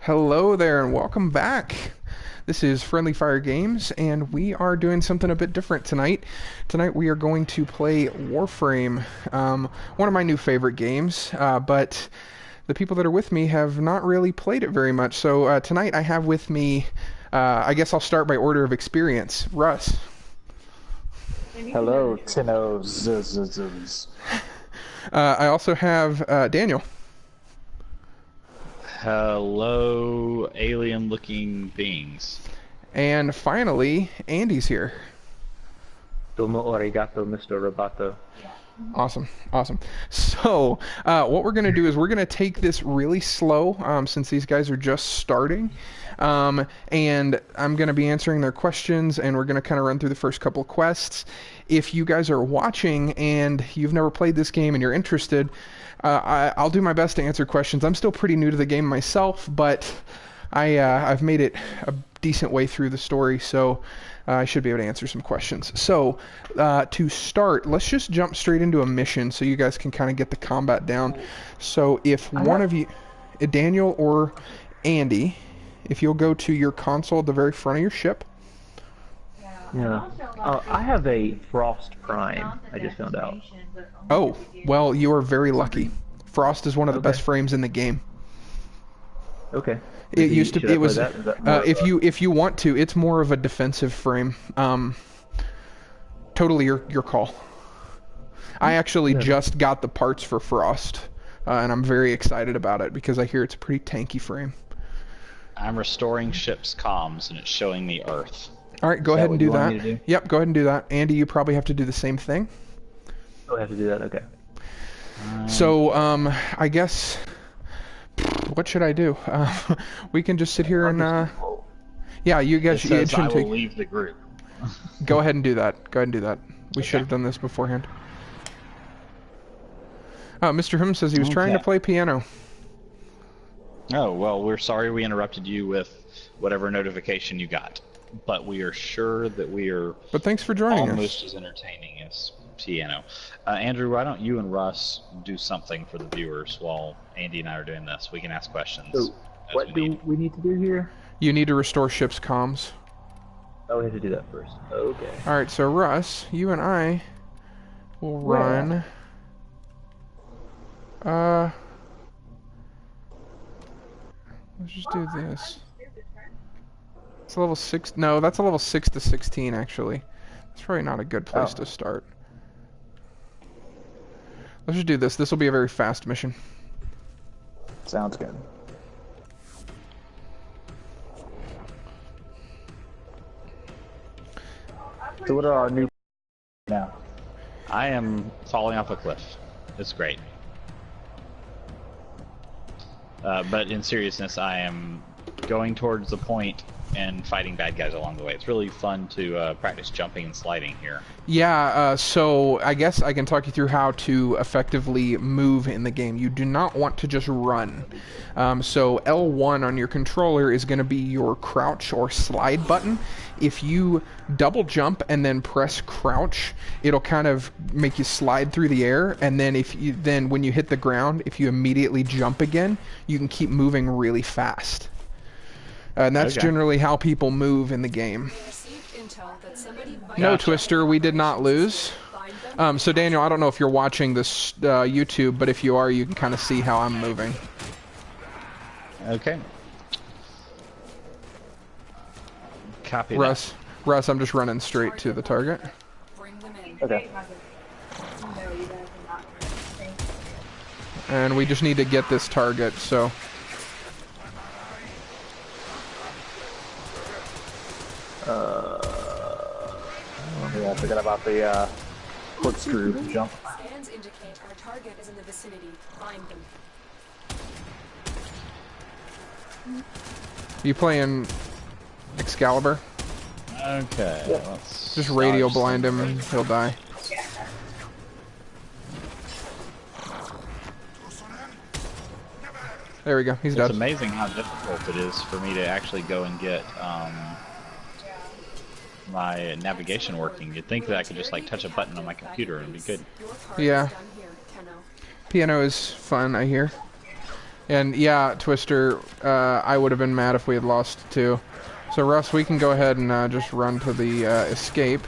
Hello there and welcome back. This is Friendly Fire Games and we are doing something a bit different tonight. Tonight we are going to play Warframe, one of my new favorite games, but the people that are with me have not really played it very much. So tonight I have with me, I guess I'll start by order of experience. Russ. Hello, Tennos. I also have Daniel. Hello, alien-looking beings. And finally, Andy's here. Domo arigato, Mr. Roboto. Awesome. So, what we're going to do is we're going to take this really slow, since these guys are just starting. And I'm going to be answering their questions, and we're going to kind of run through the first couple of quests. If you guys are watching and you've never played this game and you're interested, I'll do my best to answer questions. I'm still pretty new to the game myself, but I've made it a decent way through the story, so I should be able to answer some questions. So, to start, let's just jump straight into a mission so you guys can kind of get the combat down. So if one of you, Daniel or Andy, if you'll go to your console at the very front of your ship. Yeah. I have a Frost Prime, I just found out. Oh, well, you are very lucky. Frost is one of the best frames in the game. Okay. It used to. It was. If you want to, it's more of a defensive frame. Totally your call. I actually just got the parts for Frost, and I'm very excited about it because I hear it's a pretty tanky frame. I'm restoring ship's comms, and it's showing me Earth. All right, go ahead and do that. Yep, go ahead and do that. Andy, you probably have to do the same thing. Oh, I have to do that. Okay. So, I guess. What should I do? We can just sit here and yeah, you guys. It says I will leave the group. Go ahead and do that. We should have done this beforehand. Mr. Hum says he was trying to play piano. Oh, well, we're sorry we interrupted you with whatever notification you got. But we are sure that we are But thanks for joining almost as entertaining as piano. Andrew, why don't you and Russ do something for the viewers while Andy and I are doing this? We can ask questions. So, what do we need to do here? You need to restore ship's comms. Oh, we have to do that first. Okay. Alright, so Russ, you and I will run... Let's just do this. It's a level 6... No, that's a level 6 to 16, actually. That's probably not a good place to start. Let's just do this. This will be a very fast mission. Sounds good. So what are our new now? I am falling off a cliff. It's great. But in seriousness, I am going towards the point and fighting bad guys along the way. It's really fun to practice jumping and sliding here. Yeah, so I guess I can talk you through how to effectively move in the game. You do not want to just run. So L1 on your controller is going to be your crouch or slide button. If you double jump and then press crouch, it'll kind of make you slide through the air, and then when you hit the ground, if you immediately jump again, you can keep moving really fast. And that's generally how people move in the game. No, Twister, we did not lose. So Daniel, I don't know if you're watching this YouTube, but if you are, you can kind of see how I'm moving. Okay. Copy Russ, I'm just running straight to the target. Okay. And we just need to get this target, so... Yeah, I forgot about the corkscrew jump. Scans indicate our target is in the vicinity. Find them. You playing Excalibur? Okay. Yeah. Let's Just radio blind him and he'll die. There we go. He's dead. It's amazing how difficult it is for me to actually go and get my navigation working. You'd think that I could just like touch a button on my computer and be good. Yeah. Piano is fun, I hear. And yeah, Twister, I would have been mad if we had lost too. So Russ, we can go ahead and just run to the escape.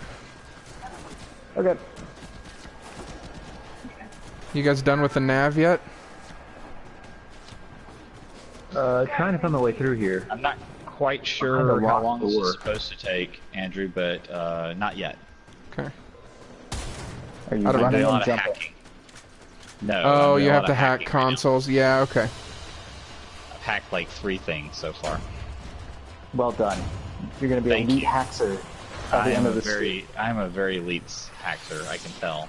Okay. You guys done with the nav yet? Trying to find my way through here. I'm not quite sure Behind a how locked long this door. is supposed to take, Andrew, but not yet. Okay. Are you I don't I'm doing running a lot and of jumping? hacking. No. Oh, I'm doing you a have lot to of hack hacking right now. consoles. Yeah, okay. I've hacked like 3 things so far. Well done. You're gonna be Thank a elite you. hacker at the end of the street. I'm a very elite hacker, I can tell.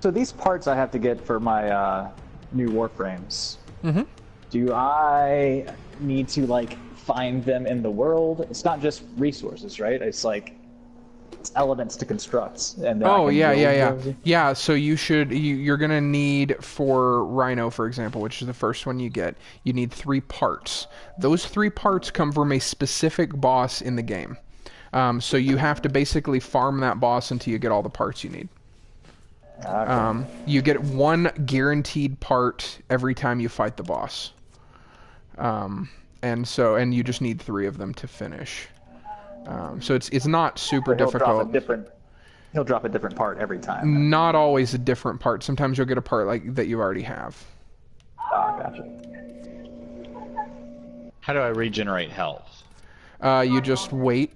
So these parts I have to get for my new Warframes. Mm-hmm. Do I need to like find them in the world? It's not just resources, right? It's like it's elements to construct. And then I Oh can yeah, build yeah. those. Yeah, so you're gonna need for Rhino, for example, which is the first one you get, you need 3 parts. Those 3 parts come from a specific boss in the game. So you have to basically farm that boss until you get all the parts you need. Okay. You get 1 guaranteed part every time you fight the boss. And you just need 3 of them to finish. So it's not super He'll drop difficult. a different. He'll drop a different part every time. Not always a different part. Sometimes you'll get a part like that you already have. Ah, gotcha. How do I regenerate health? You just wait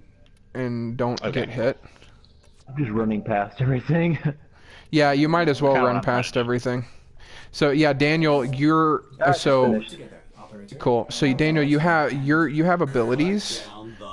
and don't Okay. get hit. I'm just running past everything. Yeah, you might as well Kinda run what I'm past trying to do. everything. So yeah, Daniel, you're Finished. cool. So Daniel, you have abilities.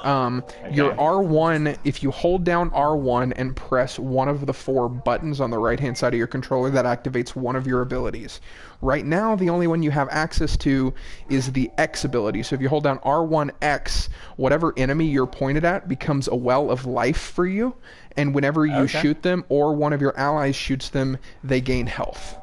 Your R1, if you hold down R1 and press one of the 4 buttons on the right-hand side of your controller, that activates one of your abilities. Right now, the only one you have access to is the X ability. So if you hold down R1X, whatever enemy you're pointed at becomes a well of life for you, and whenever you shoot them or one of your allies shoots them, they gain health.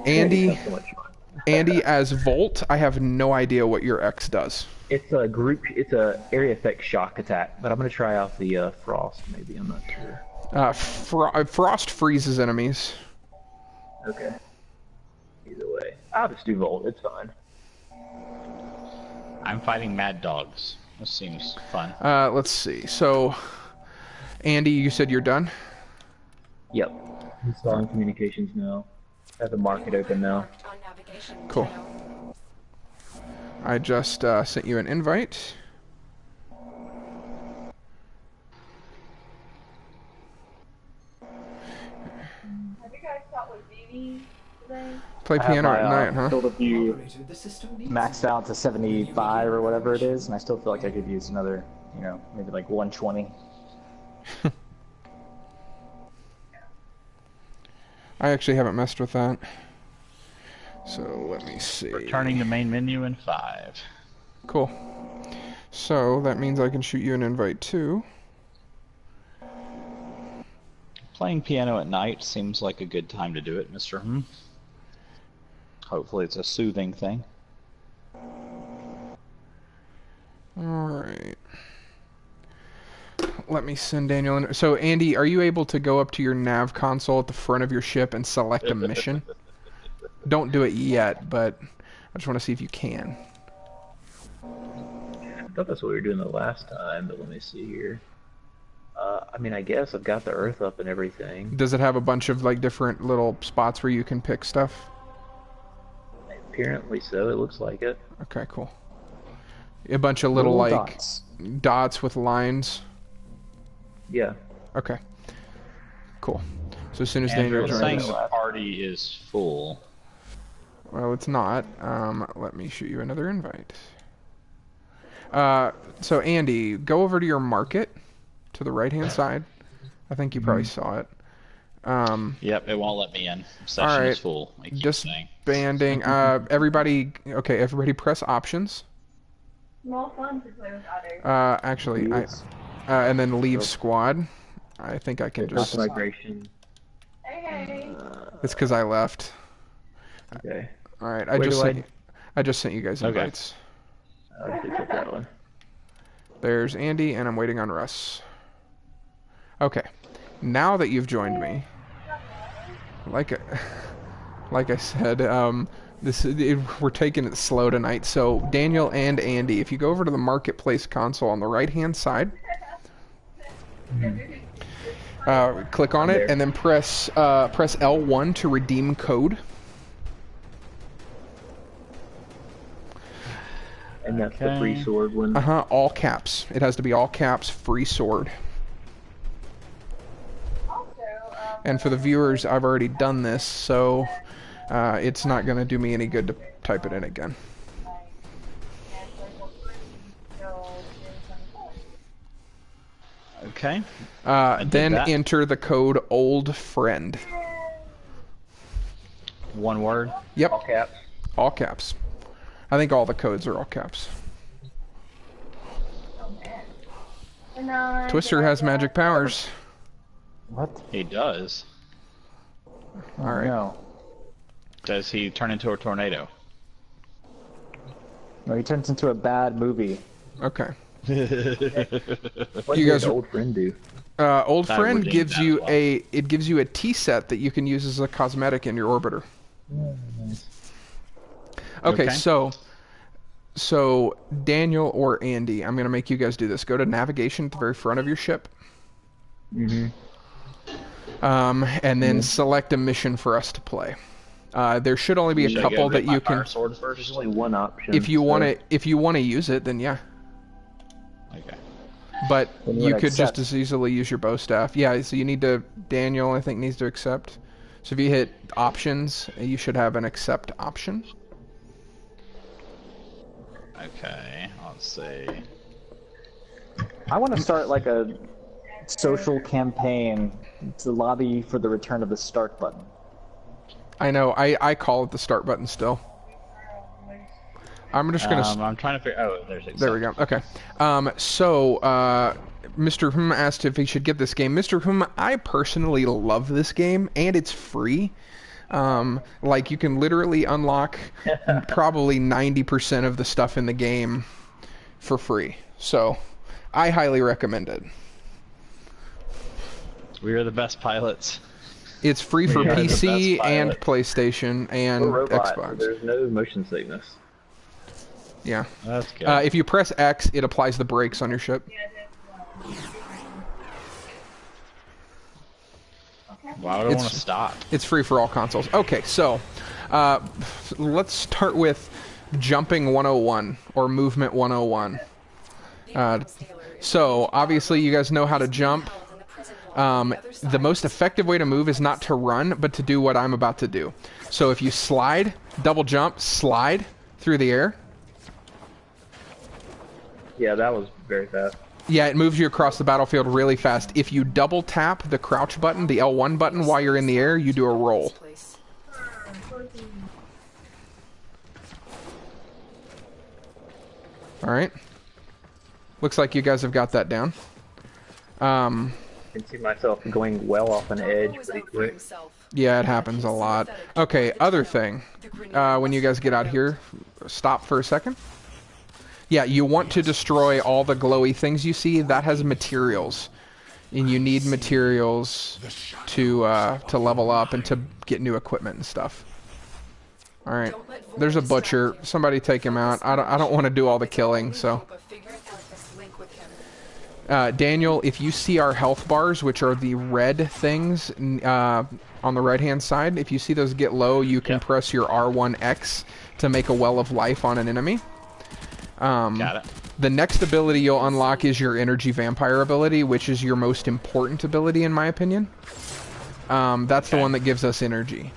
Andy, That's so much fun. Andy as Volt, I have no idea what your X does. It's a group. It's a area effect shock attack, but I'm gonna try out the frost. Maybe I'm not sure. Frost freezes enemies. Okay. Either way, I'll just do Volt. It's fine. I'm fighting mad dogs. This seems fun. Let's see. So, Andy, you said you're done? Yep. Installing communications now. I have the market open now. On navigation. Cool. Tenno. I just sent you an invite. Have you guys talked with Vivi today? Play I have piano my, at night, huh? Field of view maxed out to 75 or whatever it is, and I still feel like I could use another, maybe like 120. I actually haven't messed with that. So let me see. Returning to main menu in 5. Cool. So that means I can shoot you an invite too. Playing piano at night seems like a good time to do it, Mr. Hopefully it's a soothing thing. Alright. Let me send Daniel in. So Andy, are you able to go up to your nav console at the front of your ship and select a mission? Don't do it yet, but I just want to see if you can. I thought that's what we were doing the last time, but let me see here. I mean, I guess I've got the earth up and everything. Does it have a bunch of like different little spots where you can pick stuff? Apparently so. It looks like it. Okay, cool. A bunch of little like dots. dots with lines. Yeah. Okay. Cool. So as soon as Andrew, Daniel it's saying joins, the party is full. well, it's not. Let me shoot you another invite. So Andy, go over to your market to the right-hand side. I think you probably saw it. Yep, it won't let me in. Session Alright. is full. It keeps saying. Disbanding. Everybody. Okay, everybody, press options. More fun to play with others. Actually, and then leave squad. I think I can Cross just. migration. Hey. It's because I left. Okay. All right, Where do I just sent you guys Okay. invites. I'll just hit that one. There's Andy, and I'm waiting on Russ. Okay. Now that you've joined me, like I said, we're taking it slow tonight. So Daniel and Andy, if you go over to the marketplace console on the right-hand side, click on it, and then press L1 to redeem code. And that's the free sword one. All caps. It has to be all caps, free sword. And for the viewers, I've already done this, so it's not going to do me any good to type it in again. Okay. Then enter the code old friend. One word? Yep. All caps. All caps. I think all the codes are all caps. Twister has magic powers. What? He does. All right. No. Does he turn into a tornado? No, he turns into a bad movie. Okay. What You does guys- old friend do? Old I friend redeemed gives that you as well. it gives you a T set that you can use as a cosmetic in your orbiter. Okay, Okay. so Daniel or Andy, I'm gonna make you guys do this. Go to navigation at the very front of your ship. And then select a mission for us to play. There should only be Should a I go couple get that my you can. fire sword first? There's only one option. If you so- want to use it, then yeah. Okay. But Then you you would could just accept. as easily use your bow staff. Yeah, so you need to. Daniel, I think, needs to accept. So if you hit options, you should have an accept option. Okay. Let's see. I want to start like a social campaign to lobby for the return of the start button. I know. I call it the start button still. I'm just gonna. I'm trying to figure. Oh, there's accept. There we go. Okay. Mr. Hum asked if he should get this game. Mr. Hum, I personally love this game, and it's free. Like, you can literally unlock probably 90% of the stuff in the game for free. So, I highly recommend it. We are the best pilots. It's free for We are the PC best and pilot. PlayStation and We're robots, so Xbox. there's no motion sickness. Yeah. That's good. If you press X, it applies the brakes on your ship. Why would I want it's- to stop? It's free for all consoles. Okay, so let's start with jumping 101 or movement 101. So obviously you guys know how to jump. The most effective way to move is not to run, but to do what I'm about to do. So if you slide, double jump, slide through the air. Yeah, that was very fast. Yeah, it moves you across the battlefield really fast. If you double tap the crouch button, the L1 button, while you're in the air, you do a roll. Alright. Looks like you guys have got that down. I can see myself going well off an edge pretty quick. Yeah, it happens a lot. Okay, other thing. When you guys get out here, stop for a second. Yeah, you want to destroy all the glowy things you see. That has materials. And you need materials to level up and to get new equipment and stuff. Alright. There's a butcher. Somebody take him out. I don't want to do all the killing, so... Daniel, if you see our health bars, which are the red things on the right-hand side, if you see those get low, you can press your R1X to make a well of life on an enemy. Got it. The next ability you'll unlock is your energy vampire ability, which is your most important ability in my opinion. That's the one that gives us energy.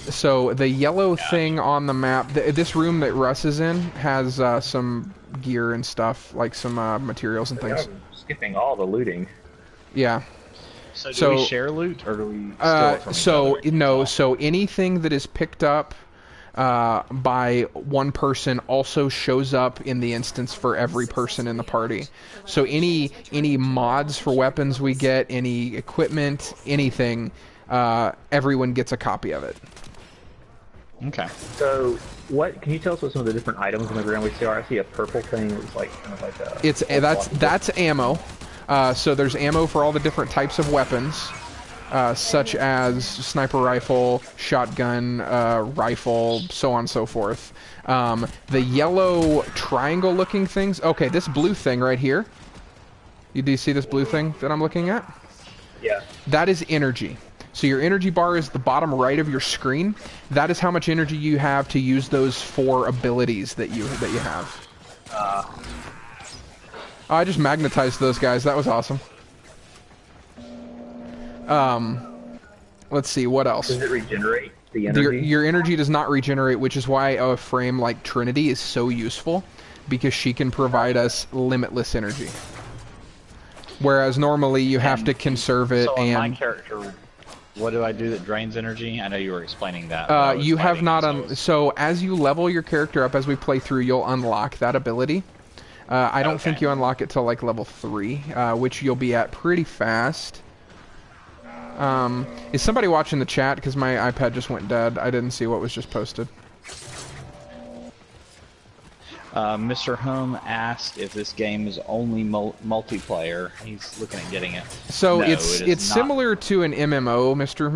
So the yellow thing on the map, this room that Russ is in has some gear and stuff, like some materials and things. I'm skipping all the looting. Yeah. So do So- we share loot, or do we steal it from each So other? no, so anything that is picked up by one person also shows up in the instance for every person in the party. So any mods for weapons we get, any equipment, anything, everyone gets a copy of it. Okay. So, what can you tell us what some of the different items on the ground we see are? I see a purple thing. It's like kind of like a. That's ammo. So there's ammo for all the different types of weapons, such as sniper rifle, shotgun, rifle, so on and so forth. The yellow triangle-looking things. Okay, this blue thing right here. Do you see this blue thing that I'm looking at? Yeah. That is energy. So your energy bar is the bottom right of your screen. That is how much energy you have to use those 4 abilities that you have. I just magnetized those guys. That was awesome. Let's see, what else? Does it regenerate the energy? Your energy does not regenerate, which is why a frame like Trinity is so useful, because she can provide us limitless energy. Whereas normally you have to conserve it. So on and my character, what do I do that drains energy? I know you were explaining that. You have not so as you level your character up as we play through, you'll unlock that ability. I don't think you unlock it till like level 3, which you'll be at pretty fast. Is somebody watching the chat? Because my iPad just went dead. I didn't see what was just posted. Mr. Home asked if this game is only multiplayer. He's looking at getting it. So no, it's similar to an MMO, Mr.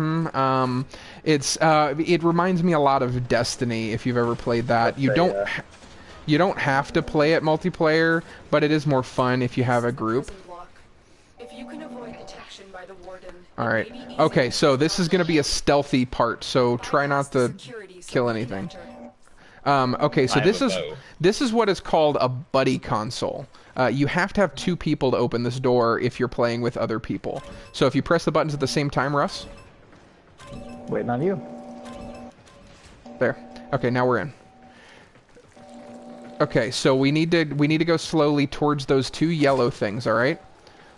It reminds me a lot of Destiny. If you've ever played that, you don't have to play it multiplayer, but it is more fun if you have a group. If you can avoid detection by the warden, All right. Okay, so this is going to be a stealthy part, so try not to kill anything. Okay, so this is what is called a buddy console. You have to have 2 people to open this door if you're playing with other people. So if you press the buttons at the same time, Russ. Waiting on you. There. Okay, now we're in. Okay, so we need to go slowly towards those 2 yellow things. All right.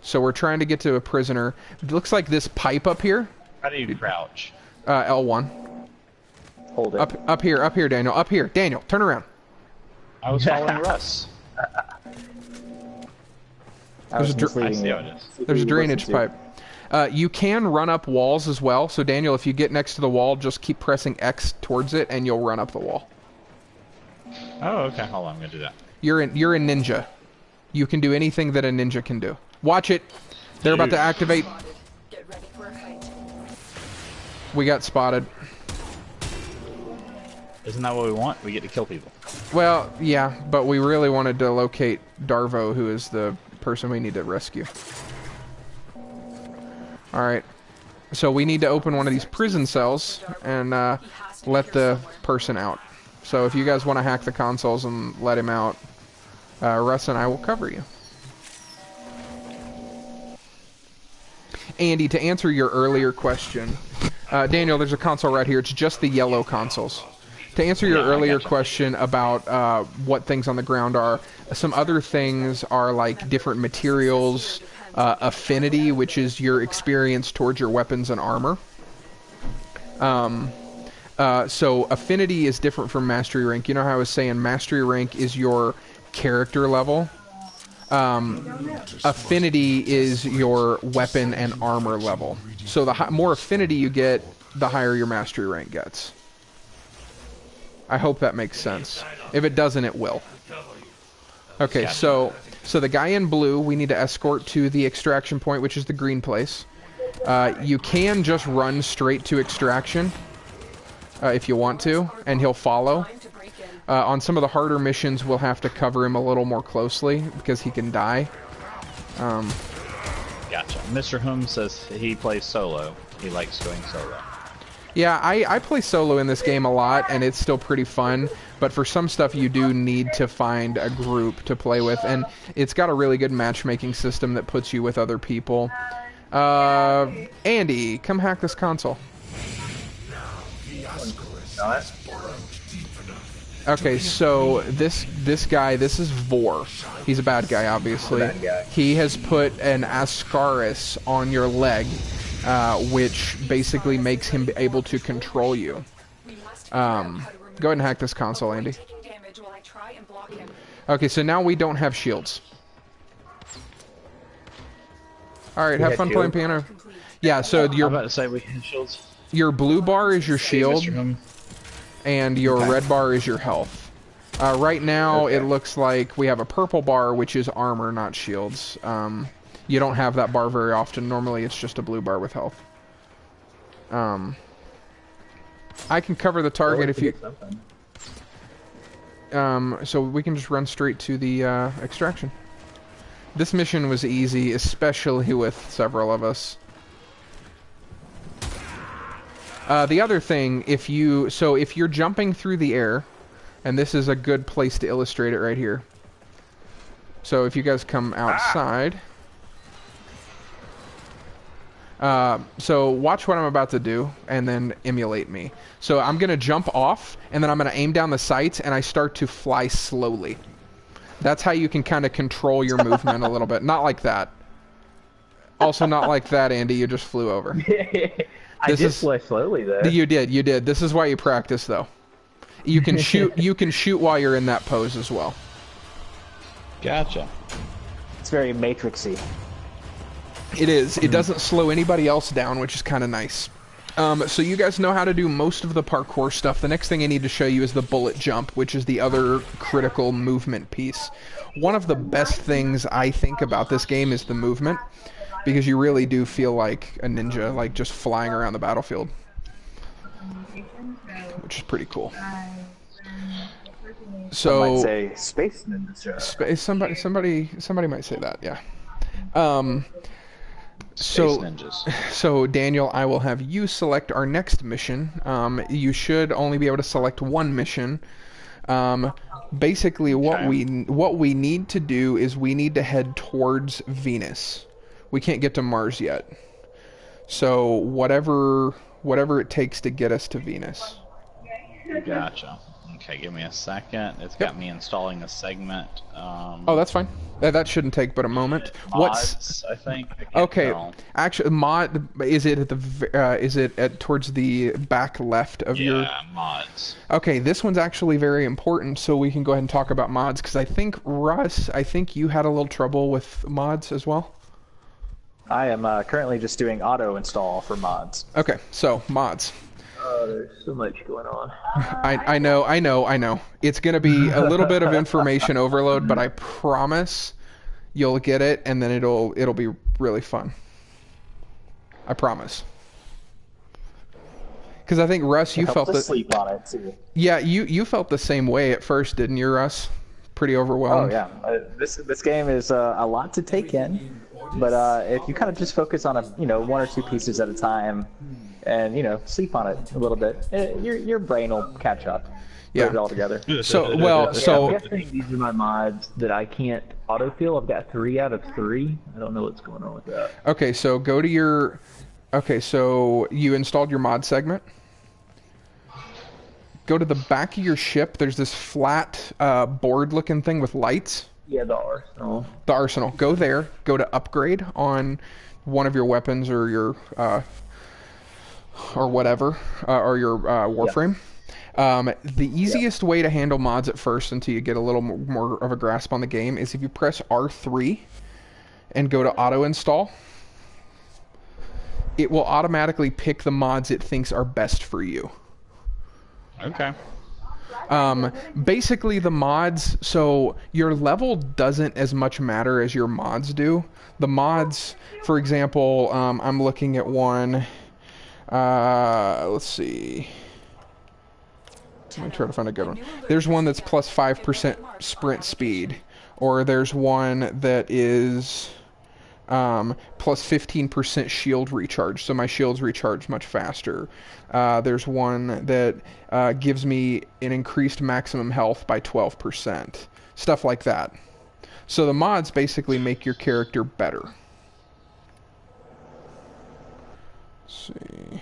So we're trying to get to a prisoner. It looks like this pipe up here. How do you crouch? L1. Hold it. Up here, Daniel. Up here, Daniel. Turn around. I was following Russ. I see There's how it is. a drainage pipe. You can run up walls as well. So Daniel, if you get next to the wall, just keep pressing X towards it, and you'll run up the wall. Oh, okay. Hold on, I'm gonna do that. You're a ninja. You can do anything that a ninja can do. Watch it. They're about to activate. get ready for a fight. We got spotted. Isn't that what we want? We get to kill people. Well, yeah, but we really wanted to locate Darvo, who is the person we need to rescue. Alright. So we need to open one of these prison cells and let the person out. So if you guys want to hack the consoles and let him out, Russ and I will cover you. Andy, to answer your earlier question, Daniel, there's a console right here. It's just the yellow consoles. To answer your earlier question about what things on the ground are, some other things are like different materials, affinity, which is your experience towards your weapons and armor. So affinity is different from mastery rank. You know how I was saying mastery rank is your character level? Affinity is your weapon and armor level. So the more affinity you get, the higher your mastery rank gets. I hope that makes sense. If it doesn't, it will. Okay, so the guy in blue, we need to escort to the extraction point, which is the green place. You can just run straight to extraction if you want to, and he'll follow. On some of the harder missions, we'll have to cover him a little more closely because he can die. Gotcha. Mr. Hum says he plays solo. He likes going solo. Yeah, I play solo in this game a lot, and it's still pretty fun. But for some stuff, you do need to find a group to play with, and it's got a really good matchmaking system that puts you with other people. Andy, come hack this console. Okay, so this guy, this is Vor. He's a bad guy, obviously. He has put an Ascaris on your leg, which basically makes him able to control you. Go ahead and hack this console, Andy. Okay, so now we don't have shields. Alright, have fun playing piano. Yeah, so I'm about to say we have shields. Your blue bar is your shield, and your red bar is your health. Right now, it looks like we have a purple bar, which is armor, not shields. You don't have that bar very often. Normally it's just a blue bar with health. I can cover the target if you... so we can just run straight to the extraction. This mission was easy, especially with several of us. The other thing, if you're jumping through the air, and this is a good place to illustrate it right here. So if you guys come outside... so watch what I'm about to do, and then emulate me. So I'm going to jump off, and then I'm going to aim down the sights, and I start to fly slowly. That's how you can kind of control your movement a little bit. Not like that. Also not like that, Andy. You just flew over. I did fly slowly, though. You did. This is why you practice, though. You can shoot. You can shoot while you're in that pose as well. Gotcha. It's very Matrixy. It is. It doesn't slow anybody else down, which is kind of nice. So you guys know how to do most of the parkour stuff. The next thing I need to show you is the bullet jump, which is the other critical movement piece. One of the best things I think about this game is the movement, because you really do feel like a ninja, like just flying around the battlefield, which is pretty cool. So Some might say space ninja. Somebody might say that, yeah. Space ninjas. So Daniel, I will have you select our next mission. You should only be able to select one mission. Basically, what we need to do is we need to head towards Venus. We can't get to Mars yet. So whatever it takes to get us to Venus. Gotcha. Okay, give me a second. It's got me installing the segment. Oh, that's fine. That shouldn't take but a moment. Mods, I think. Okay, actually, mod is it at towards the back left of your? Yeah, mods. Okay, this one's actually very important, so we can go ahead and talk about mods, because I think Russ, you had a little trouble with mods as well. I am currently just doing auto install for mods. Okay, so mods. Oh, there's so much going on. I know. It's going to be a little bit of information overload, but I promise you'll get it, and then it'll be really fun. I promise. Because I think, Russ, you felt sleep on it too. Yeah, you felt the same way at first, didn't you, Russ? Pretty overwhelmed. Oh yeah, this game is a lot to take in, but if you kind of just focus on one or two pieces at a time, and sleep on it a little bit, your brain will catch up. Yeah. Put it all together. So I'm guessing these are my mods that I can't autofill. I've got 3 out of 3. I don't know what's going on with that. Okay, so go to your. Okay, so you installed your mod segment. Go to the back of your ship. There's this flat board-looking thing with lights. Yeah, the arsenal. The arsenal. Go there. Go to upgrade on one of your weapons or your or whatever, or your Warframe. Yeah. The easiest way to handle mods at first, until you get a little more of a grasp on the game, is if you press R3 and go to auto install. It will automatically pick the mods it thinks are best for you. Okay. Basically the mods, so your level doesn't as much matter as your mods do. The mods, for example, I'm looking at one, let's see. Let me try to find a good one. There's one that's plus 5% sprint speed, or there's one that is plus 15% shield recharge, so my shields recharge much faster. There's one that gives me an increased maximum health by 12%. Stuff like that. So the mods basically make your character better. Let's see.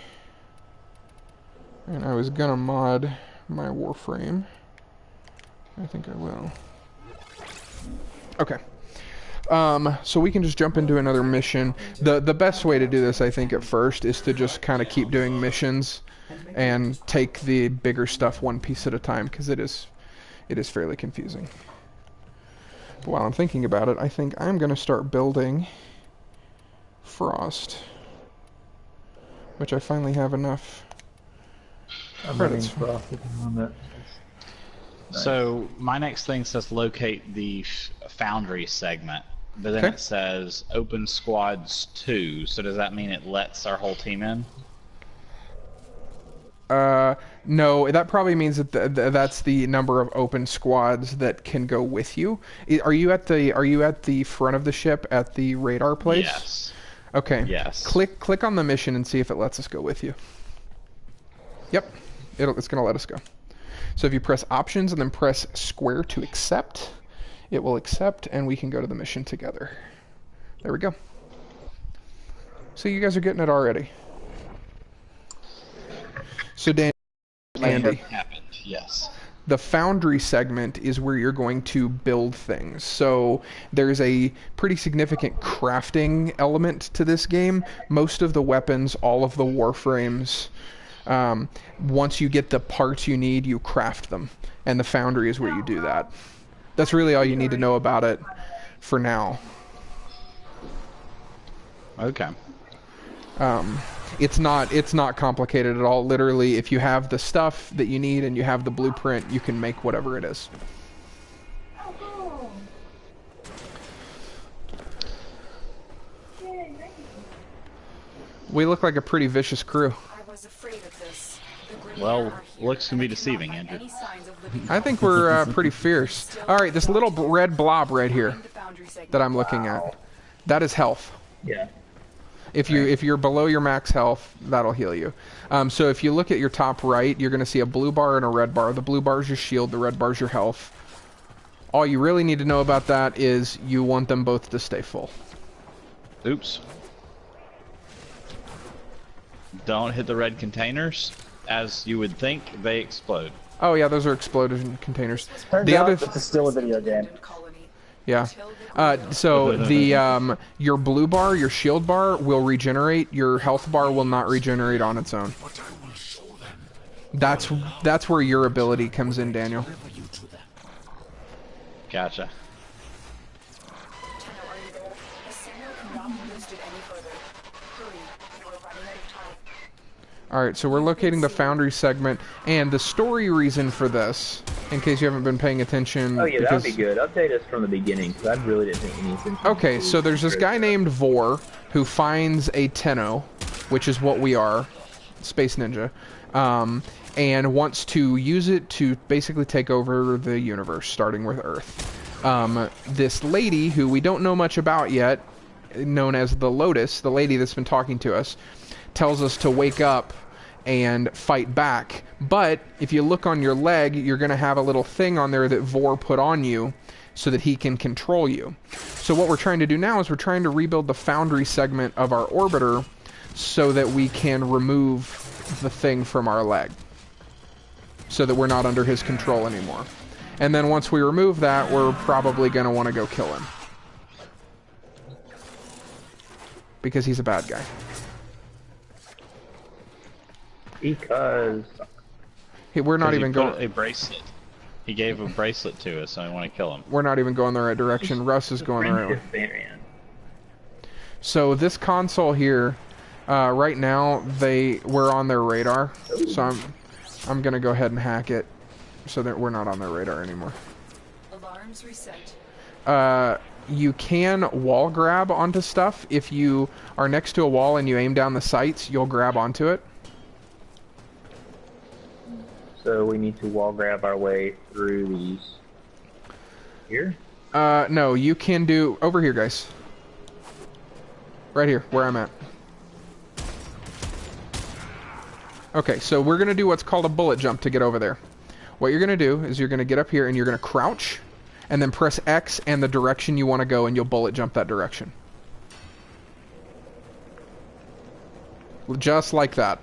And I was gonna mod my Warframe. I think I will. Okay. So we can just jump into another mission. The best way to do this, I think, at first, is to just kind of keep doing missions and take the bigger stuff one piece at a time, because it is fairly confusing. But while I'm thinking about it, I think I'm going to start building Frost, which I finally have enough credits for. So my next thing says locate the foundry segment. But then Okay. it says open squads 2, so does that mean it lets our whole team in? No, that probably means that that's the number of open squads that can go with you. Are you at the front of the ship at the radar place? Yes. Okay. Yes. Click on the mission and see if it lets us go with you. Yep. It's gonna let us go. So if you press options and then press square to accept, it will accept and we can go to the mission together. There we go. So you guys are getting it already. So Dan, Andy, Happened. Yes. the foundry segment is where you're going to build things. So there's a pretty significant crafting element to this game. Most of the weapons, all of the warframes, once you get the parts you need, you craft them. And the foundry is where you do that. That's really all you need to know about it for now. Okay. It's not complicated at all. Literally, if you have the stuff that you need and you have the blueprint, you can make whatever it is. We look like a pretty vicious crew. I was afraid of this. Well, looks can be deceiving, Andrew. I think we're pretty fierce. All right, this little red blob right here that I'm looking at, that is health. Yeah. If you're below your max health, that'll heal you. So if you look at your top right, you're going to see a blue bar and a red bar. The blue bar is your shield, the red bar is your health. All you really need to know about that is you want them both to stay full. Oops. Don't hit the red containers. As you would think, they explode. Oh yeah, those are explosion containers. Turns The out other, this is still a video game. yeah. So the your blue bar, your shield bar will regenerate. Your health bar will not regenerate on its own. That's where your ability comes in, Daniel. Gotcha. Tenno, are you there? The signal cannot be boosted any further. Hurry, you are running out of time. All right, so we're locating the foundry segment, and the story reason for this, in case you haven't been paying attention. Oh yeah, that would be good. Update us from the beginning, because I really didn't pay any attention. Okay, so there's this guy named Vor who finds a Tenno, which is what we are, Space Ninja, and wants to use it to basically take over the universe, starting with Earth. This lady, who we don't know much about yet, known as the Lotus, the lady that's been talking to us, tells us to wake up and fight back. But if you look on your leg, you're going to have a little thing on there that Vor put on you so that he can control you. So what we're trying to do now is we're trying to rebuild the foundry segment of our orbiter so that we can remove the thing from our leg, so that we're not under his control anymore. And then once we remove that, we're probably going to want to go kill him, because he's a bad guy. Because Hey, we're not even Put going. a bracelet. He gave a bracelet to us, so I want to kill him. We're not even going the right direction. Russ is going the right way. friendship variant. So this console here, right now we're on their radar. So I'm gonna go ahead and hack it, so that we're not on their radar anymore. Alarms reset. You can wall grab onto stuff. If you are next to a wall and you aim down the sights, you'll grab onto it. So we need to wall grab our way through these. Here? No, you can do over here, guys. Right here, where I'm at. Okay, so we're gonna do what's called a bullet jump to get over there. What you're gonna do is you're gonna get up here and you're gonna crouch, and then press X and the direction you want to go, and you'll bullet jump that direction. Just like that.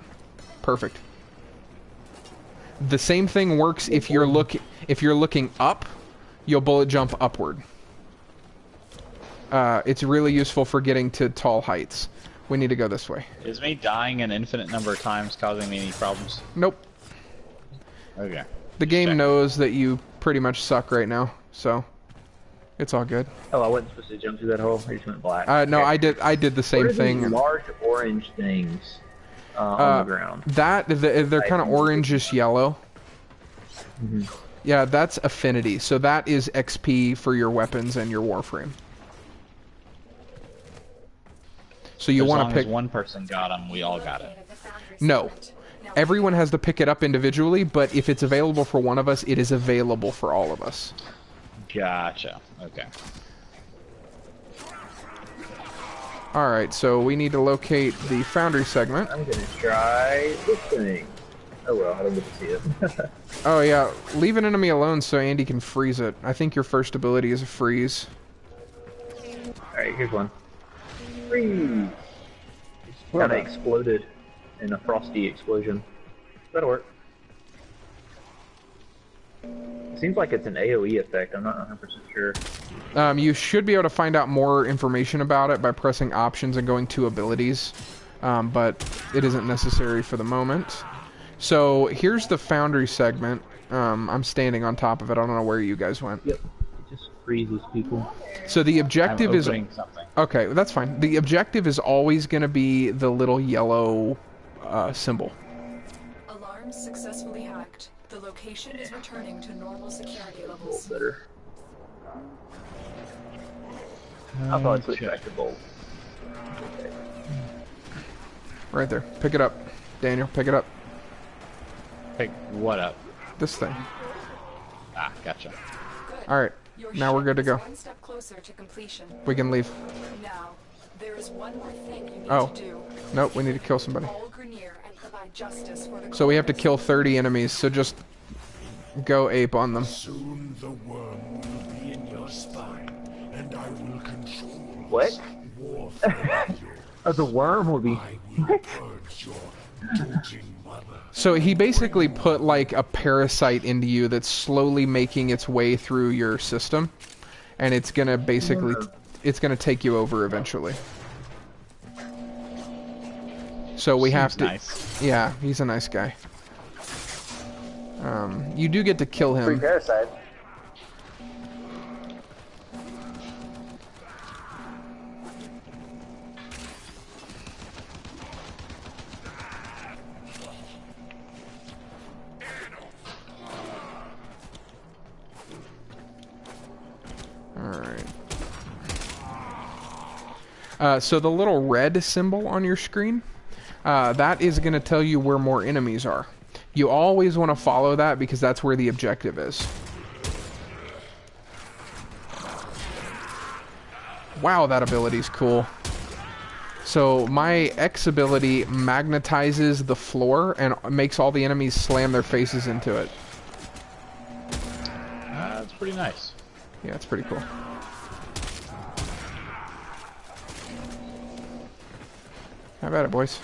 Perfect. The same thing works if you're looking up, you'll bullet jump upward. It's really useful for getting to tall heights. We need to go this way. Is me dying an infinite number of times causing me any problems? Nope. Okay. The game Check. knows that you pretty much suck right now, so it's all good. Oh, I wasn't supposed to jump through that hole. I just went black. No, Okay. I did the same What are thing. these large orange things on the ground? They're kind of orangish yellow. Yeah, that's affinity. So that is XP for your weapons and your Warframe. So you As want long to pick. as one person got them, we all got it. No. Everyone has to pick it up individually, but if it's available for one of us, it is available for all of us. Gotcha. Okay. Alright, so we need to locate the foundry segment. I'm gonna try this thing. Oh well, I don't get to see it. Oh yeah, leave an enemy alone so Andy can freeze it. I think your first ability is a freeze. Alright, here's one. Freeze! It's kinda exploded in a frosty explosion. That'll work. It seems like it's an AoE effect, I'm not 100% sure. You should be able to find out more information about it by pressing options and going to abilities, but it isn't necessary for the moment. So here's the foundry segment. I'm standing on top of it. I don't know where you guys went. Yep, it just freezes people. So the objective is... Something. Okay, that's fine. The objective is always going to be the little yellow symbol. Alarm successfully hacked. The location is returning to normal security levels. Better. I'll probably switch back to gold. Okay. Right there. Pick it up. Daniel, pick it up. Pick what up? This thing. Ah, gotcha. Alright, now we're good to go. One step closer to completion. We can leave. Now, there is one more thing you need Oh. to do. Nope, we need to kill somebody. All Grenier and provide justice for the So we have to kill 30 enemies, so just go ape on them. Soon the worm will be in your spine, and I will control What? Warframe. Oh, the worm will be... I will purge your doting mother. So he basically put like a parasite into you that's slowly making its way through your system, and it's gonna basically, it's gonna take you over eventually. So we have to, Nice. yeah, he's a nice guy. You do get to kill Free him. parasite. Alright. So the little red symbol on your screen, that is going to tell you where more enemies are. You always want to follow that because that's where the objective is. Wow, that ability's cool. So my X ability magnetizes the floor and makes all the enemies slam their faces into it. That's pretty nice. Yeah, it's pretty cool. How about it, boys?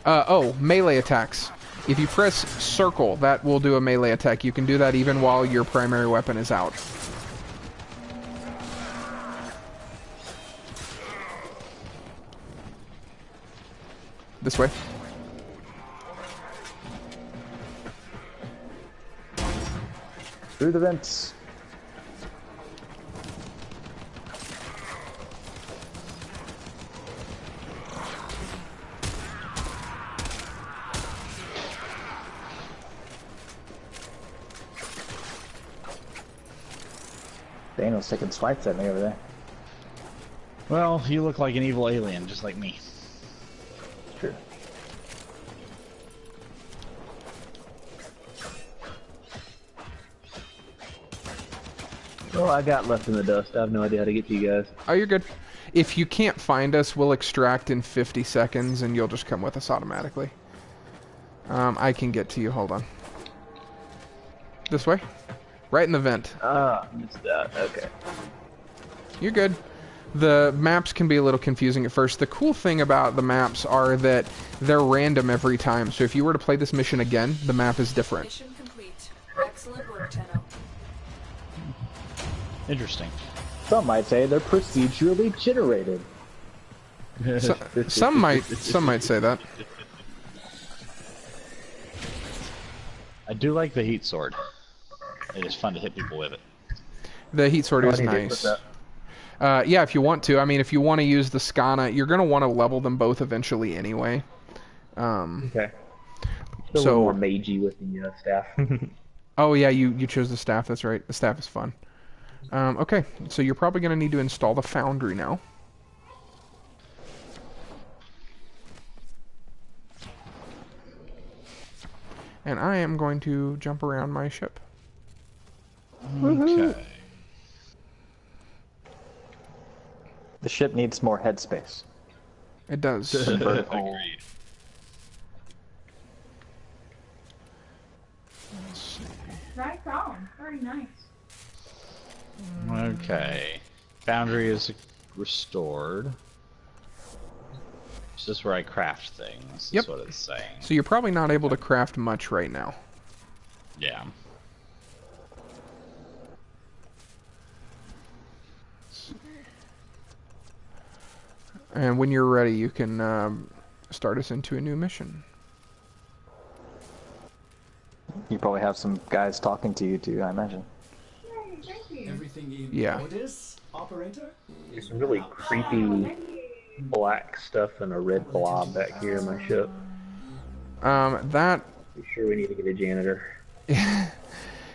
Oh, melee attacks. If you press circle, that will do a melee attack. You can do that even while your primary weapon is out. This way. Through the vents. Daniel's taking swipes at me over there. Well, you look like an evil alien, just like me. True. Well, I got left in the dust. I have no idea how to get to you guys. Oh, you're good. If you can't find us, we'll extract in 50 seconds and you'll just come with us automatically. I can get to you. Hold on. This way? Right in the vent. Ah, missed that. Okay. You're good. The maps can be a little confusing at first. The cool thing about the maps are that they're random every time. So if you were to play this mission again, the map is different. Mission complete. Excellent work, Tenno. Interesting. Some might say they're procedurally generated. So, some might say that. I do like the heat sword. It is fun to hit people with it. The heat sword is I need to nice. put that. Yeah, if you want to. I mean, if you want to use the Skana, you're going to want to level them both eventually anyway. Okay. Still a So- little more magey with the staff. Oh yeah, you chose the staff. That's right. The staff is fun. Okay, so you're probably going to need to install the foundry now. And I am going to jump around my ship. Okay. The ship needs more headspace. It does. Agreed. Nice on. Very nice. Okay. Foundry is restored. Is this where I craft things? Yep. That's what it's saying. So you're probably not able to craft much right now. Yeah. And when you're ready, you can start us into a new mission. You probably have some guys talking to you too, I imagine. Yay, thank you. Everything in Yeah. orders, operator? There's some really creepy black stuff and a red blob back here in my ship. That I'm sure we need to get a janitor.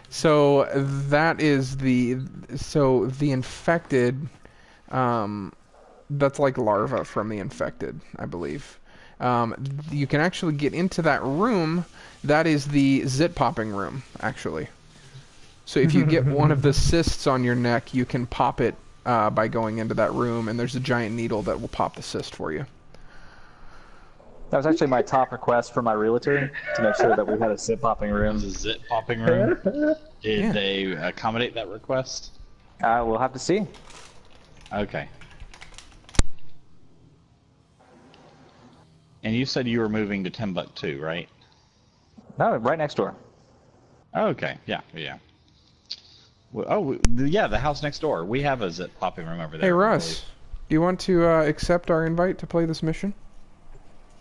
so that is the infected. That's like larva from the infected, I believe. You can actually get into that room. That is the zit popping room, actually. So if you get one of the cysts on your neck, you can pop it by going into that room, and there's a giant needle that will pop the cyst for you. That was actually my top request for my realtor, to make sure that we had a zip popping room. The zit popping room. Did Yeah. they accommodate that request? We'll have to see. Okay. And you said you were moving to Timbuktu, right? No, right next door. Okay. Yeah. Yeah. Well, yeah, the house next door. We have a zit popping room over there. Hey I Russ, do you want to accept our invite to play this mission?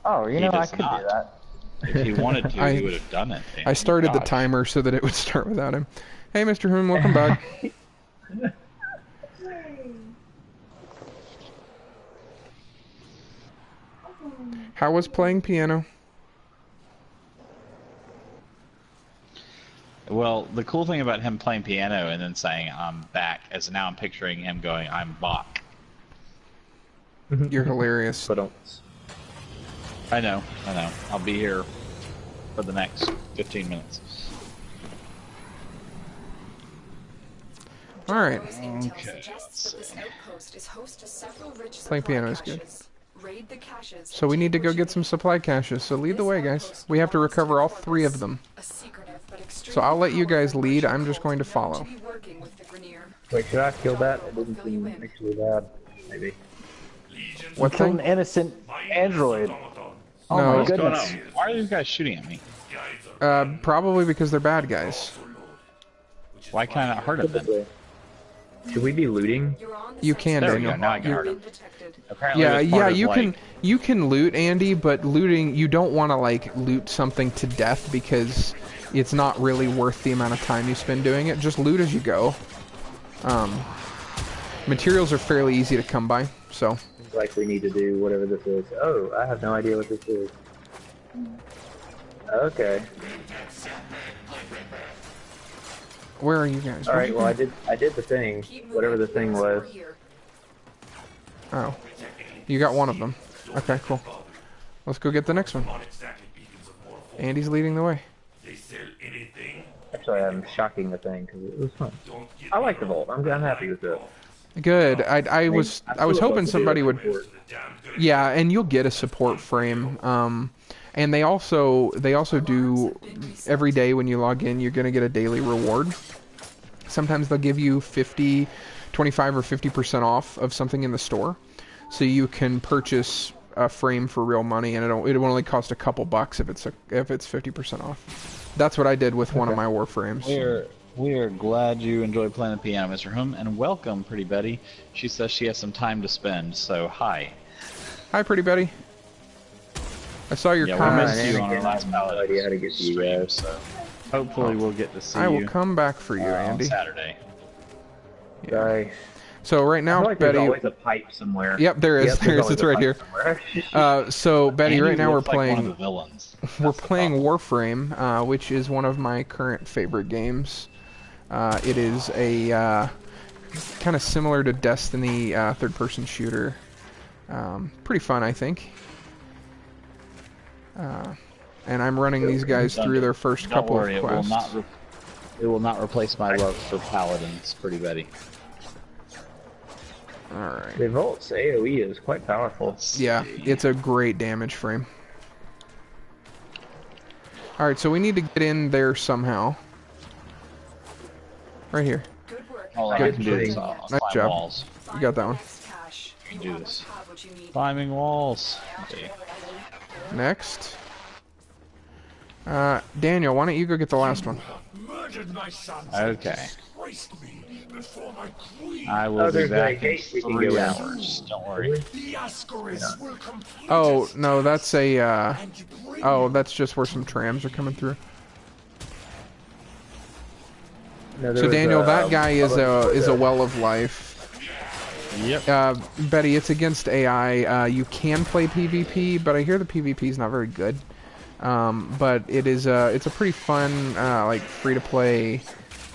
Oh, you He know, I does could not. do that. believe. If he wanted to, I- he would have done it. I started the Gosh. timer so that it would start without him. Hey, Mr. Hoon, welcome back. Yay. How was playing piano? Well, the cool thing about him playing piano and then saying I'm back is now I'm picturing him going I'm Bach. You're hilarious. But don't. I know. I'll be here for the next 15 minutes. All right. Intel Okay, suggests that this outpost is host to several rich Playing supply piano is good. caches. Raid the caches So we need to go get some supply caches, so lead the way, guys. We have to recover all 3 of them. A secretive but So I'll let you extremely guys lead, I'm just powerful going to known follow. be working with the Grenier. Wait, should I kill that? It didn't seem actually bad. Maybe. Legion What Killed an thing? innocent android. automaton. Oh No. my What's What's going goodness. on? Why are these guys shooting at me? Guides are Probably because they're bad guys. which is Why can't I hurt him then? Should we be looting? You're on the You site. can, There we Daniel. go. Now I can hurt him. Undetected. Apparently, Yeah, it was part yeah, of, you like, can loot, Andy, but looting, you don't want to like loot something to death because it's not really worth the amount of time you spend doing it. Just loot as you go. Materials are fairly easy to come by, so Seems like we need to do whatever this is. Oh, I have no idea what this is. Okay. where are you guys? All right. Well, I did the thing. Keep moving. Whatever the thing We're was. here. Oh, you got one of them. Okay, cool. Let's go get the next one. not exactly beacons of Warframe. Andy's leading the way. They sell anything. Actually, I'm shocking the thing because it was fun. Don't get I like the vault. I'm happy with it. Good. I was hoping somebody would. the damn good. Yeah, and you'll get a support frame. And they also do every day when you log in, you're gonna get a daily reward. Sometimes they'll give you 50, 25 or 50% off of something in the store, so you can purchase a frame for real money, and it will only cost a couple bucks if it's 50% off. That's what I did with one of my Warframes. We are glad you enjoyed playing the piano, Mr. Hum, and welcome, Pretty Betty. She says she has some time to spend, so hi. Hi, Pretty Betty. I saw your Yeah, we comments. missed you on our Anakin, last I have no idea how to get to you stream, guys. so hopefully we'll get to see I will you come back for you, on Andy. Saturday. Sorry. So right I now, feel like Betty. there's always a pipe somewhere. Yep, there is. Yep, There is. always It's a right pipe here. somewhere. So Betty, Andy right now we're looks like one of playing. the villains. We're That's the playing problem. Warframe, which is one of my current favorite games. It is a kind of similar to Destiny, third-person shooter. Pretty fun, I think. And I'm running these guys through their first couple of quests. It will not replace my love for paladins, pretty Betty. Alright. Revolt's AoE is quite powerful. Yeah, it's a great damage frame. Alright, so we need to get in there somehow. Right here. Good work. All I can do is Nice climb job. walls. You got that one. You can do this. Climbing walls. Okay. Next. Daniel, why don't you go get the last one? Murdered my sons. Okay. Disgraced me before my queen. I will be there's back a in gate we can 3 go in. hours. Don't worry. The Ascaris will complete Oh, us, no, that's a, and bring oh, you that's just where some trams are coming through. No, there So was, Daniel, that guy is a a well of life. Yep. Betty, it's against AI. You can play PvP, but I hear the PvP is not very good. But it's a pretty fun, like free to play,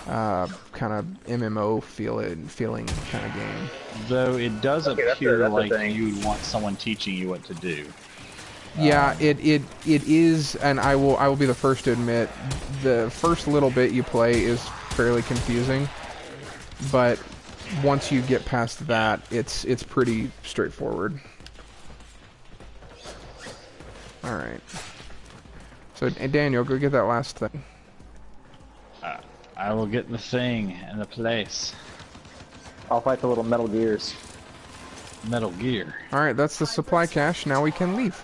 kind of MMO feeling kind of game. Though it does Okay, appear that's a like thing. you'd want someone teaching you what to do. Yeah, it is, and I will be the first to admit, the first little bit you play is fairly confusing, but once you get past that, it's pretty straightforward. All right. So Daniel, go get that last thing. I will get the thing and the place. I'll fight the little metal gears. Metal Gear. All right, that's the supply cache. Now we can leave.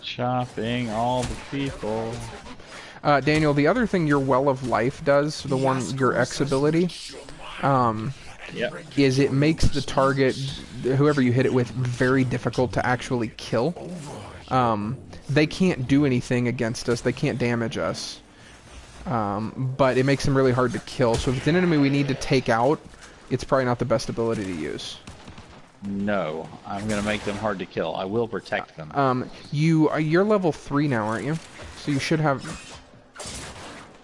Chopping all the people. Daniel, the other thing your Well of Life does, the one, your X ability, Yep. is it makes the target, whoever you hit it with, very difficult to actually kill. They can't do anything against us. They can't damage us. But it makes them really hard to kill. So if it's an enemy we need to take out, it's probably not the best ability to use. No, I'm gonna make them hard to kill. I will protect them. You're level 3 now, aren't you? So you should have...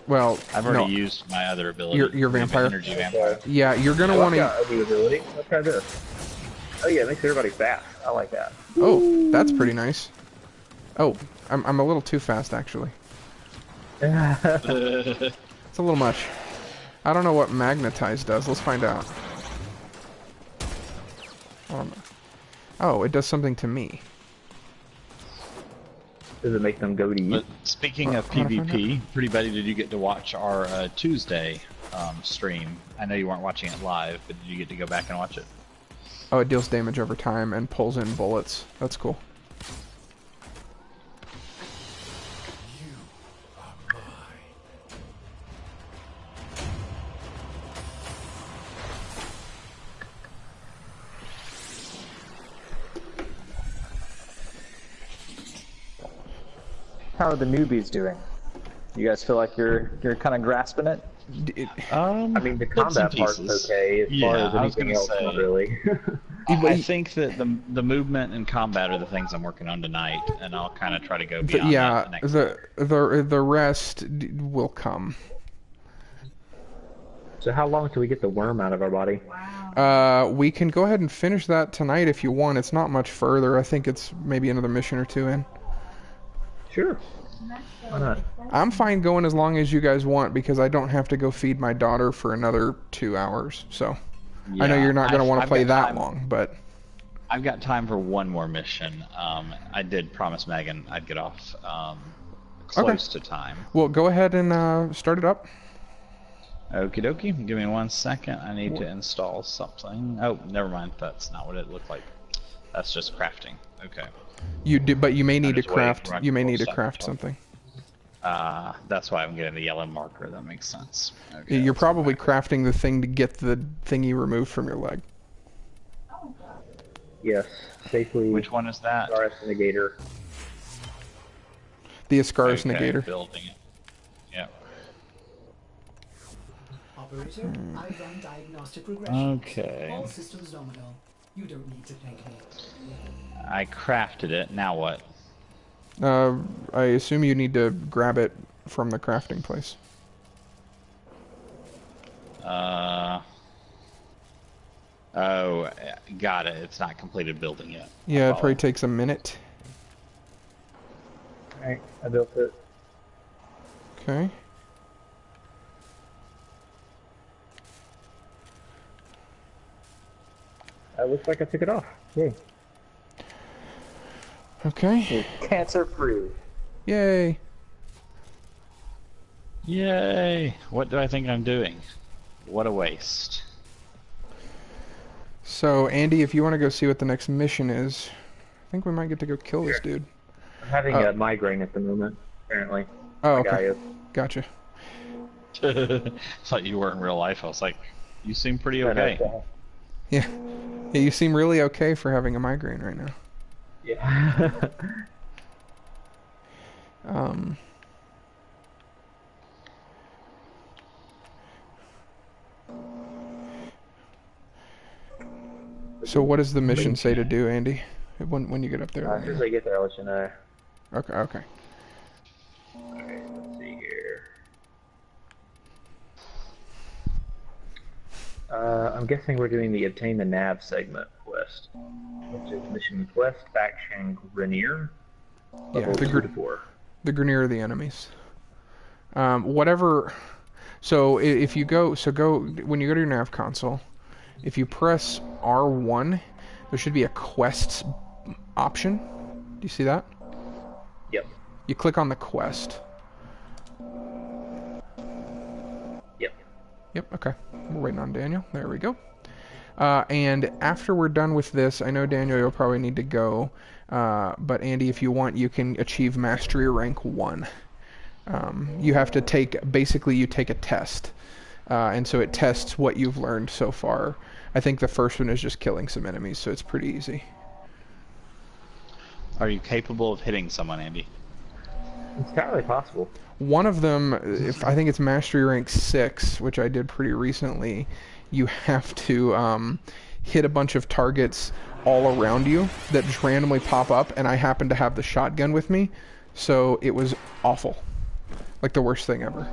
Well, I've already no. used my other ability. Your vampire? Energy vampire. Yeah, you're gonna Oh, want I've to... got a new ability. Let's try this. Oh yeah, it makes everybody fast. I like that. Oh, that's pretty nice. Oh, I'm a little too fast, actually. It's a little much. I don't know what Magnetize does. Let's find out. Oh, it does something to me. Does it make them go to you? But speaking of PvP, Pretty Betty, did you get to watch our Tuesday stream? I know you weren't watching it live, but did you get to go back and watch it? Oh, it deals damage over time and pulls in bullets. That's cool. How are the newbies doing? You guys feel like you're kind of grasping it? I mean, the bits and combat part's pieces. okay. As far Yeah, as I was anything gonna else, say. not really. I think that the movement and combat are the things I'm working on tonight, and I'll kind of try to go beyond that next the rest will come. So how long till we get the worm out of our body? We can go ahead and finish that tonight if you want. It's not much further. I think it's maybe another mission or two in. Sure. Why not? I'm fine going as long as you guys want because I don't have to go feed my daughter for another 2 hours. So I know Yeah, you're not going to want to I've play got that time. long, but I've got time for one more mission. I did promise Megan I'd get off close to time. well, go ahead and start it up. Okie dokie. Give me 1 second. I need to install something. Oh, never mind. That's not what it looked like. That's just crafting. Okay. You do, but you may need to just waiting craft. for my You may need to control craft stuff. something. That's why I'm getting the yellow marker. That makes sense. Okay, You're let's go probably back. crafting the thing to get the thing you removed from your leg. Yes. Safely. Which one is that? RS Negator. The Ascaris Okay, Negator. building it. Yep. Operator, I've run diagnostic regression. Okay. All systems nominal. You don't need to thank me. I crafted it. Now what? I assume you need to grab it from the crafting place. Oh, got it. It's not completed building yet. Yeah, it probably takes a minute. Alright, I built it. Okay. Looks like I took it off. Yay. Okay. Cancer free. Yay. Yay! What do I think I'm doing? What a waste. So, Andy, if you want to go see what the next mission is, I think we might get to go kill this dude. I'm having a migraine at the moment, apparently. Oh, The guy okay. is. Gotcha. Thought you were in real life. I was like, you seem pretty okay. Yeah. Yeah, you seem really okay for having a migraine right now. Yeah. So what does the mission say to do, Andy? When you get up there? As soon as I get there, I'll let you know. Okay, okay. Alright, let's see here. I'm guessing we're doing the Obtain the Nav segment quest, which is mission quest faction Grenier. Yeah, the the Grenier are the enemies. Whatever. So if you go, when you go to your nav console, if you press R1, there should be a quests option. Do you see that? Yep. You click on the quest. Yep. Yep, okay. We're waiting on Daniel. There we go. And after we're done with this, I know, Daniel, you'll probably need to go. But Andy, if you want, you can achieve Mastery Rank 1. You have to basically you take a test. And so it tests what you've learned so far. I think the first one is just killing some enemies, so it's pretty easy. Are you capable of hitting someone, Andy? It's entirely possible. One of them, I think it's Mastery Rank 6, which I did pretty recently, you have to hit a bunch of targets all around you that just randomly pop up, and I happen to have the shotgun with me, so it was awful. Like the worst thing ever.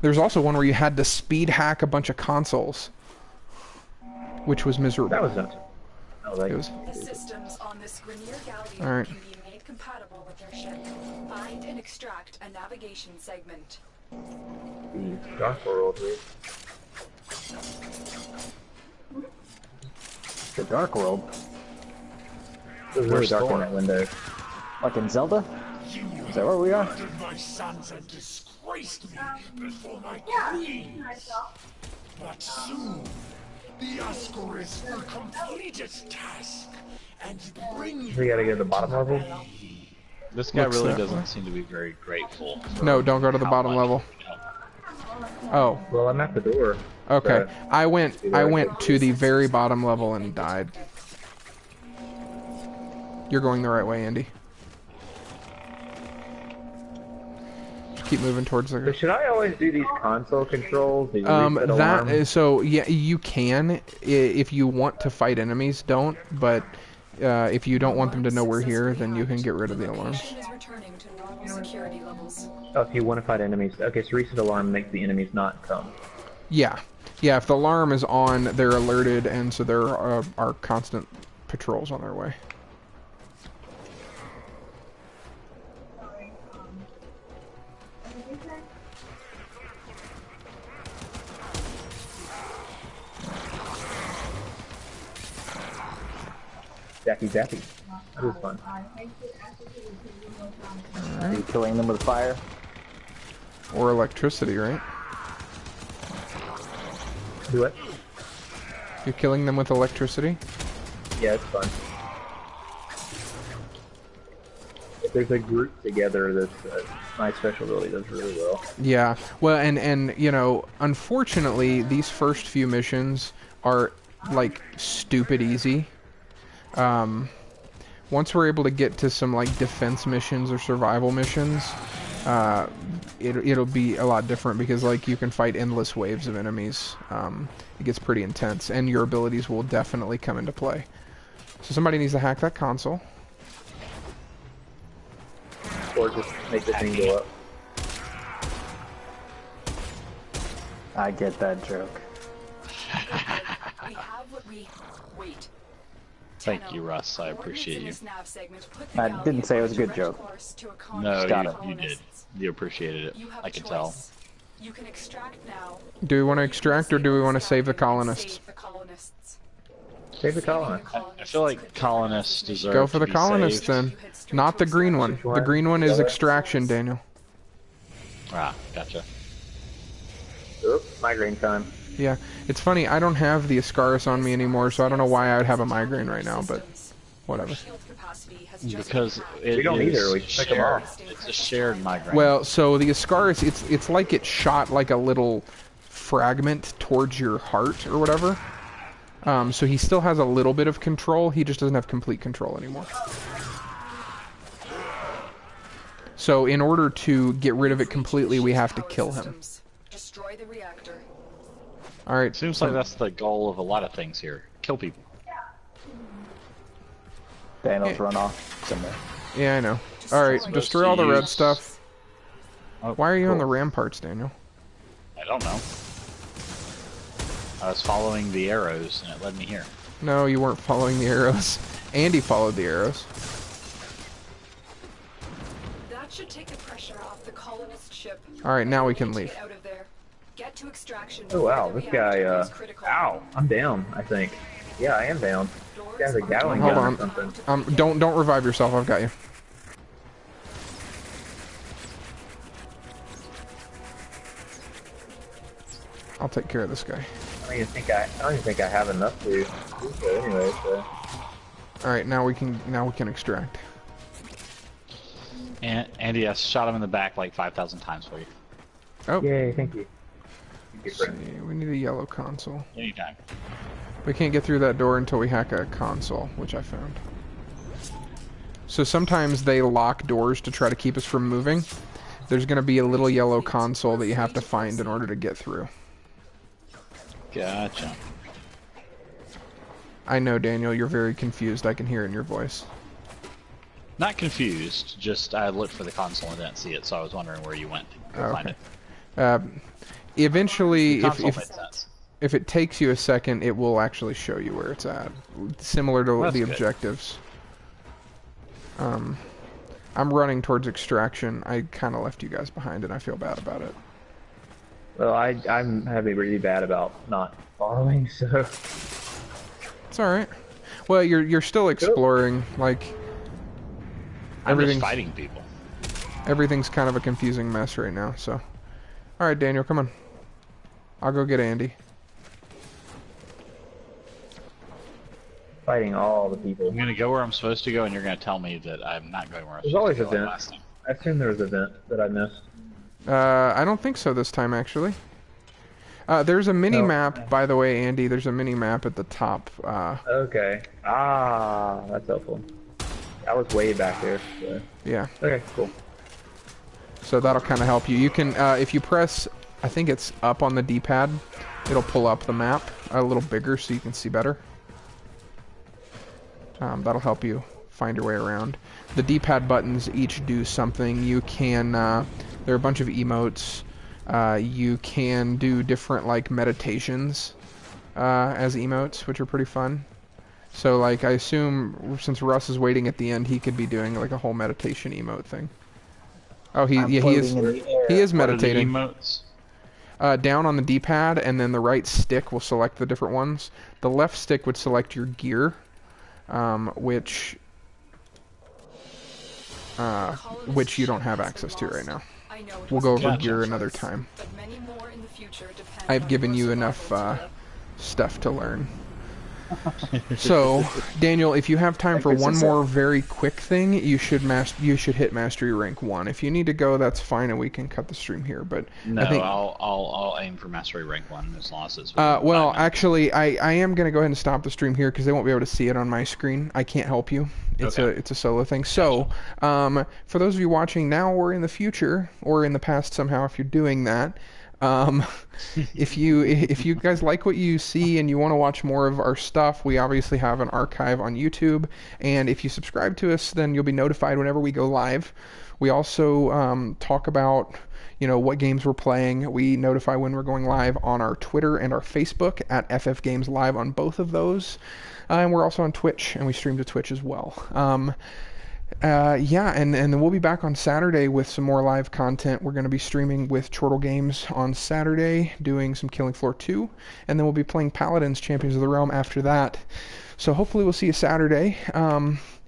There's also one where you had to speed hack a bunch of consoles, which was miserable. That was not. It was. The systems on this Grenier galleon All right. can be made compatible with their ship. Find and extract a navigation segment. The Dark World. The Dark World. It was really dark in that window. Like in Zelda? Is that where we are? Murdered my sons and disgraced me before my queen. But soon, the Ascaris will complete its task and bring We gotta go to the bottom level. This guy Looks really that doesn't way. seem to be very grateful. No, don't go to the bottom level. Oh, Well, I'm at the door. okay. So- I went to the very bottom level and died. You're going the right way, Andy. Just keep moving towards So the. should I always do these console controls? These reset That alarms? is, so yeah, you can if you want to fight enemies. Don't, but if you don't want them to know we're here, then you can get rid of the alarms. Location is returning to normal security levels. Oh, if you want to fight enemies. Okay, so reset alarm makes the enemies not come. Yeah, yeah. If the alarm is on, they're alerted, and so there are constant patrols on their way. Zappy zappy. That was fun. Are you killing them with fire? Or electricity, right? Do it. You're killing them with electricity? Yeah, it's fun. If there's a group together, that's my special ability does really well. Yeah. Well, and you know, unfortunately, these first few missions are like stupid easy. Once we're able to get to some like defense missions or survival missions, it'll be a lot different because like you can fight endless waves of enemies. It gets pretty intense, and your abilities will definitely come into play. So somebody needs to hack that console. Or just make the thing go up. I get that joke. We have what we... Wait. Thank Tenno, you, Russ. I appreciate you. coordinates in this nav segment put the I galleon didn't say it was a on good direct joke. course to a No, Got colony it. of you did. colonists. You appreciated it. You have I a can choice. tell. You can extract now. Do we want to or you can extract or do we disable want to this save the galleon and colonists? save the colonists. Save the Saving colony. I feel like colonists deserve Go for to the be colonists saved. then. Not the green one. The green one is extraction, Daniel. Ah, gotcha. Oops, migraine time. Yeah, it's funny. I don't have the Ascaris on me anymore, so I don't know why I would have a migraine right now, but whatever. Because it We don't is either, we just pick 'em shared. off. It's a shared migraine. Well, so the Ascaris, it's like it shot like a little fragment towards your heart or whatever. So he still has a little bit of control. He just doesn't have complete control anymore. So in order to get rid of it completely, we have to kill him. Destroy the reactor. All right. Seems like that's the goal of a lot of things here. Kill people. Thanos run off somewhere. Yeah, I know. All right, destroy all the red stuff. Oh, Why are you on cool. the ramparts, Daniel? I don't know. I was following the arrows and it led me here. No, you weren't following the arrows. Andy followed the arrows. That should take the pressure off the colonist ship. All right, now we can need to leave. get out of there. Get to extraction. Oh wow, before this the guy, reactor is critical. ow, I'm down, I think. Yeah, I am down. This guy's a Gatling Hold gun on. or something. Don't revive yourself. I've got you. I'll take care of this guy. I don't even think I have enough to do so anyway, so. All right, now we can extract. And Andy, I shot him in the back like 5,000 times for you. Oh, Yay, thank you. let's see, we need a yellow console. Anytime. We can't get through that door until we hack a console, which I found. So sometimes they lock doors to try to keep us from moving. There's going to be a little yellow console that you have to find in order to get through. Gotcha. I know, Daniel, you're very confused. I can hear it in your voice. Not confused, just I looked for the console and didn't see it, so I was wondering where you went to go find it. Eventually, The console made sense. if it takes you a second, it will actually show you where it's at. Similar to That's the good. objectives. I'm running towards extraction. I kind of left you guys behind, and I feel bad about it. Well, I'm having really bad about not following, so. It's all right. Well, you're still exploring. Like I'm just everything's fighting people. everything's kind of a confusing mess right now. So, all right, Daniel, come on. I'll go get Andy. Fighting all the people. I'm gonna go where I'm supposed to go, and you're gonna tell me that I'm not going where I'm There's supposed always to go. a like vent. last time. I assume there was a vent that I missed. I don't think so this time, actually. There's a mini map, by the way, Andy. There's a mini map at the top. Okay. Ah, that's helpful. I was way back there. So. Yeah. Okay, cool. So that'll kind of help you. You can, if you press, I think it's up on the D-pad, it'll pull up the map a little bigger so you can see better. That'll help you find your way around. The D-pad buttons each do something. You can, there are a bunch of emotes. You can do different, like, meditations as emotes, which are pretty fun. So, like, I assume since Russ is waiting at the end, he could be doing, like, a whole meditation emote thing. Oh, he is meditating. What are the emotes? Down on the D-pad, and then the right stick will select the different ones. The left stick would select your gear, which you don't have access to right now. We'll go over Gotcha. gear another time. I've given you enough stuff to learn. So, Daniel, if you have time for one more very quick thing, you should hit Mastery Rank 1. If you need to go, that's fine, and we can cut the stream here. But No, I think, I'll aim for Mastery Rank 1 as long as it's. well, 5 minutes. actually, I am gonna go ahead and stop the stream here because they won't be able to see it on my screen. I can't help you. It's a solo thing. So, for those of you watching now or in the future or in the past somehow, if you're doing that. If you guys like what you see and you want to watch more of our stuff, we obviously have an archive on YouTube. And if you subscribe to us, then you'll be notified whenever we go live. We also talk about what games we're playing. We notify when we're going live on our Twitter and our Facebook at FF Games Live on both of those. And we're also on Twitch, and we stream to Twitch as well. Yeah, and then we'll be back on Saturday with some more live content. We're going to be streaming with Chortle Games on Saturday, doing some Killing Floor 2, and then we'll be playing Paladins Champions of the Realm after that. So hopefully we'll see you Saturday.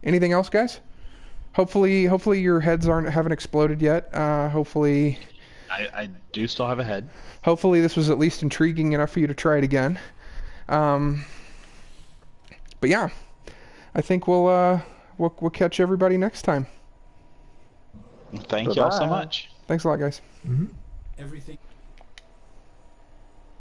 Anything else, guys? Hopefully your heads haven't exploded yet. Hopefully... I do still have a head. Hopefully this was at least intriguing enough for you to try it again. But yeah, I think we'll catch everybody next time. Thank y'all so much. Thanks a lot, guys. Everything.